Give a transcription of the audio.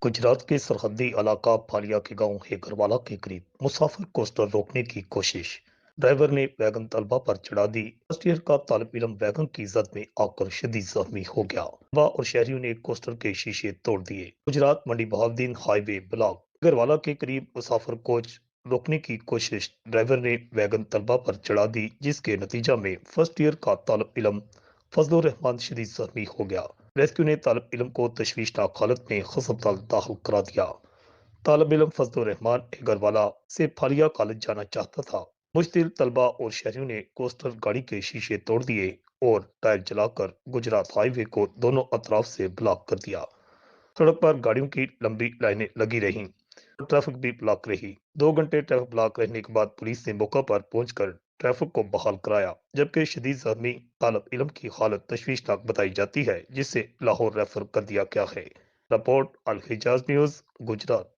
गुजरात के सरहदी इलाका फालिया के गांव हेकरवाला के करीब मुसाफिर कोस्टर रोकने की कोशिश। ड्राइवर ने वैगन तलबा पर चढ़ा दी। फर्स्ट ईयर का तालिब इलम वैगन की जद में आकर शदीद जख्मी हो गया। तलबा और शहरियों ने कोस्टर के शीशे तोड़ दिए। गुजरात मंडी बहाउद्दीन हाईवे ब्लॉक हेकरवाला के करीब मुसाफिर कोच रोकने की कोशिश। ड्राइवर ने वैगन तलबा पर चढ़ा दी, जिसके नतीजा में फर्स्ट ईयर का तालिब इलम फजलुर रहमान शदीद जख्मी हो गया। रेस्क्यू ने तालिब इलम को तशवीशनाक हालत में हस्पताल दाखिल करा दिया। तालिब इलम फजलुर रहमान एगरवाला से फालिया कॉलेज जाना चाहता था। मुश्तिल तलबा और शहरियों ने कोस्टर गाड़ी के शीशे तोड़ दिए और टायर जलाकर गुजरात हाईवे को दोनों अतराफ से ब्लॉक कर दिया। सड़क पर गाड़ियों की लंबी लाइनें लगी रहीं और ट्रैफिक भी ब्लॉक रही। 2 घंटे ट्रैफिक ब्लॉक रहने के बाद पुलिस ने मौका पर पहुंचकर ट्रैफिक को बहाल कराया, जबकि शदीद जख्मी तालब इलम की हालत तशवीशनाक बताई जाती है, जिसे लाहौर रेफर कर दिया गया है। रिपोर्ट अल हिजाज न्यूज, गुजरात।